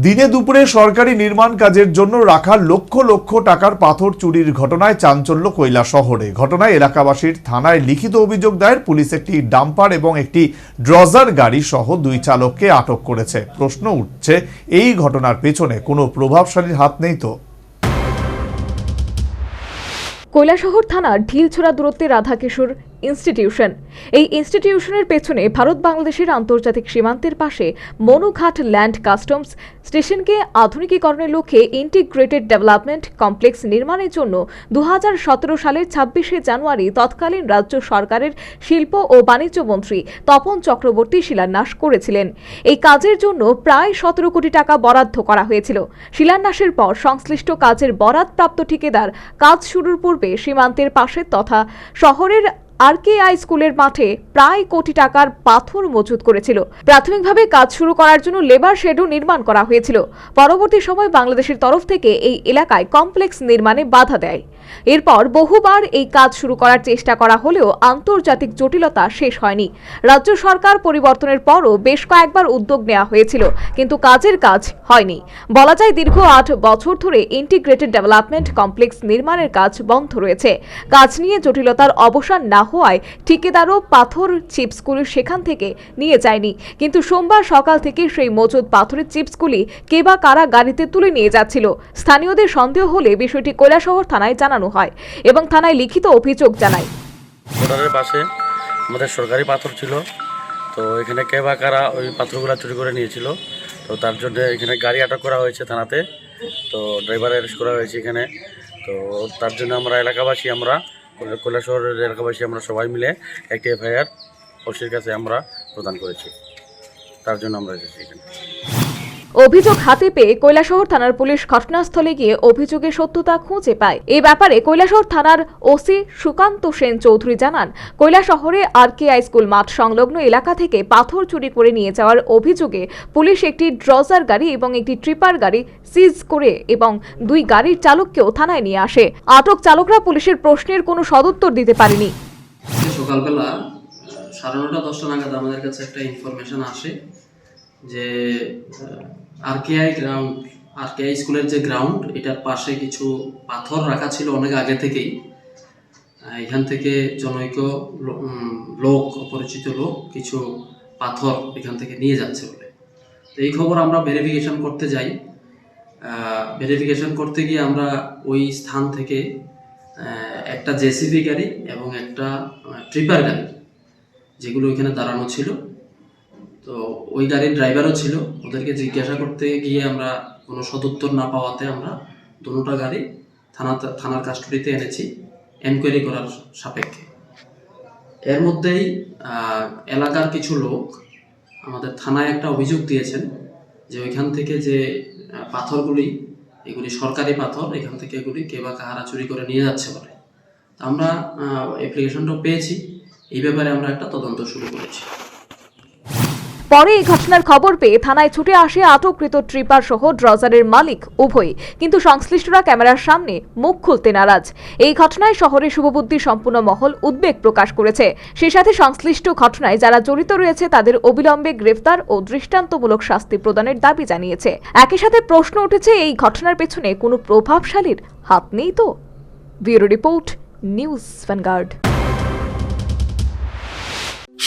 দিনে দুপুরে সরকারি নির্মাণ কাজের জন্য রাখা লক্ষ লক্ষ টাকার পাথর চুরির ঘটনায় চাঞ্চল্য কৈলাসহরে। ঘটনায় এলাকাবাসীর থানায় লিখিত অভিযোগ দায়ের পুলিশ একটি ডাম্পার এবং একটি ড্রজার গাড়ি সহ দুই চালককে আটক করেছে। প্রশ্ন উঠছে, এই ঘটনার পেছনে কোনো প্রভাবশালীর হাত নেই তো? কৈলাসহর থানার ঢিলছোড়া দূরত্বে রাধাকিশোর ইনস্টিটিউশন। এই ইনস্টিটিউশনের পেছনে ভারত বাংলাদেশের আন্তর্জাতিক সীমান্তের পাশে মনুঘাট ল্যান্ড কাস্টমস স্টেশনকে আধুনিকীকরণের লক্ষ্যে ইন্টিগ্রেটেড ডেভেলপমেন্ট কমপ্লেক্স নির্মাণের জন্য 2017 সালের 26শে জানুয়ারি তৎকালীন রাজ্য সরকারের শিল্প ও বাণিজ্য মন্ত্রী তপন চক্রবর্তী শিলান্যাস করেছিলেন। এই কাজের জন্য প্রায় 17 কোটি টাকা বরাদ্দ করা হয়েছিল। শিলান্যাসের পর সংশ্লিষ্ট কাজের বরাদপ্রাপ্ত ঠিকাদার কাজ শুরুর পূর্বে সীমান্তের পাশে তথা শহরের আরকেআই স্কুলের মাঠে প্রায় কোটি টাকার পাথর মজুত করেছিল। প্রাথমিকভাবে কাজ শুরু করার জন্য লেবার শেডও নির্মাণ করা হয়েছিল। পরবর্তী সময় বাংলাদেশের তরফ থেকে এই এলাকায় কমপ্লেক্স নির্মাণে বাধা দেয়। এরপর বহুবার এই কাজ শুরু করার চেষ্টা করা হলেও আন্তর্জাতিক জটিলতা শেষ হয়নি। রাজ্য সরকার পরিবর্তনের পরও বেশ কয়েকবার উদ্যোগ নেওয়া হয়েছিল, কিন্তু কাজের কাজ হয়নি। বলা যায় দীর্ঘ 8 বছর ধরে ইন্টিগ্রেটেড ডেভেলপমেন্ট কমপ্লেক্স নির্মাণের কাজ বন্ধ রয়েছে। কাজ নিয়ে জটিলতার অবসান না হওয়ায় ঠিকাদারও পাথর চিপসগুলি সেখান থেকে নিয়ে যায়নি। কিন্তু সোমবার সকাল থেকে সেই মজুদ পাথরের চিপসগুলি কে বা কারা গাড়িতে তুলে নিয়ে যাচ্ছিল। স্থানীয়দের সন্দেহ হলে বিষয়টি কৈলাসহর থানায় জানানো হয় এবং থানায় লিখিত অভিযোগ জানায়। বর্ডারের পাশে আমাদের সরকারি পাথর ছিল, তো এখানে কে বা কারা ওই পাথরগুলো চুরি করে নিয়েছিল। তো তার জন্য এখানে গাড়ি আটক করা হয়েছে থানাতে, তো ড্রাইভার অ্যারেস্ট করা হয়েছে এখানে। তো তার জন্য আমরা এলাকাবাসী, আমরা কৈলাসহরের এলাকাবাসী আমরা সবাই মিলে একটি এফআইআর ওসির কাছে আমরা প্রদান করেছি। তার জন্য আমরা এসেছি এখানে। অভিযোগ হাতে পেয়ে কৈলাসহর থানার পুলিশ ঘটনাস্থলে গিয়ে অভিযোগের সত্যতা খুঁজে পায়। এই ব্যাপারে কৈলাসহর থানার ওসি সুকান্ত সেন চৌধুরী জানান, কৈলাসহরে আরকেআই স্কুল মাঠ সংলগ্ন এলাকা থেকে পাথর চুরি করে নিয়ে যাওয়ার অভিযোগে পুলিশ একটি ড্রজার গাড়ি এবং একটি ট্রিপার গাড়ি সিজ করে এবং দুই গাড়ির চালককেও থানায় নিয়ে আসে। আটক চালকরা পুলিশের প্রশ্নের কোনো সদুত্তর দিতে পারেনি। সকালবেলা 9:30-10টা নাগাদ আমাদের কাছে একটা ইনফরমেশন আসে যে আরকেআই স্কুলের যে গ্রাউন্ড, এটার পাশে কিছু পাথর রাখা ছিল অনেক আগে থেকেই। এখান থেকে জনৈক লোক, অপরিচিত লোক কিছু পাথর এখান থেকে নিয়ে যাচ্ছে বলে। তো এই খবর আমরা ভেরিফিকেশন করতে যাই। ভেরিফিকেশন করতে গিয়ে আমরা ওই স্থান থেকে একটা জেসিবি গাড়ি এবং একটা ট্রিপার গাড়ি, যেগুলো ওইখানে দাঁড়ানো ছিল, তো ওই গাড়ির ড্রাইভারও ছিল। ওদেরকে জিজ্ঞাসা করতে গিয়ে আমরা কোনো সদুত্তর না পাওয়াতে আমরা দুটো গাড়ি থানার কাস্টডিতে এনেছি এনকোয়ারি করার সাপেক্ষে। এর মধ্যেই এলাকার কিছু লোক আমাদের থানায় একটা অভিযোগ দিয়েছেন যে ওইখান থেকে যে পাথরগুলি, এগুলি সরকারি পাথর, এখান থেকে এগুলি কে বা কাহারা চুরি করে নিয়ে যাচ্ছে বলে। আমরা অ্যাপ্লিকেশনটা পেয়েছি, এই ব্যাপারে আমরা একটা তদন্ত শুরু করেছি। পরে এই ঘটনার খবর পেয়ে থানায় ছুটে আসে আটককৃত ট্রিপার সহ ড্রজারের মালিক উভয়, কিন্তু সংশ্লিষ্টরা ক্যামেরার সামনে মুখ খুলতে নারাজ। এই ঘটনায় শহরে শুভবুদ্ধি সম্পূর্ণ মহল উদ্বেগ প্রকাশ করেছে। সেই সাথে সংশ্লিষ্ট ঘটনায় যারা জড়িত রয়েছে তাদের অবিলম্বে গ্রেফতার ও দৃষ্টান্তমূলক শাস্তি প্রদানের দাবি জানিয়েছে। একই সাথে প্রশ্ন উঠেছে, এই ঘটনার পেছনে কোনো প্রভাবশালীর হাত নেই তো? Bureau report, news vanguard.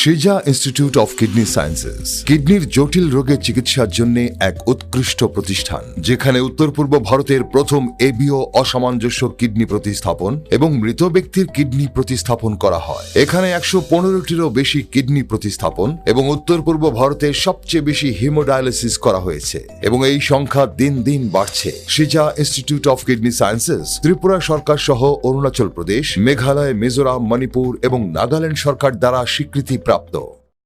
Shija institute of kidney sciences কিডনির জটিল রোগের চিকিৎসার জন্য এক উৎকৃষ্ট প্রতিষ্ঠান, যেখানে উত্তর পূর্ব ভারতের প্রথম এবিও অসামঞ্জস্য কিডনি প্রতিস্থাপন এবং মৃত ব্যক্তির কিডনি প্রতিস্থাপন করা হয়। এখানে 115টিরও বেশি কিডনি প্রতিস্থাপন এবং উত্তর পূর্ব ভারতের সবচেয়ে বেশি হিমোডায়ালিসিস করা হয়েছে এবং এই সংখ্যা দিন দিন বাড়ছে। Shija institute of kidney sciences Tripura সরকার সহ অরুণাচল প্রদেশ, মেঘালয়, মিজোরাম, মণিপুর এবং নাগাল্যান্ড সরকার দ্বারা স্বীকৃতি প্রাপ্ত।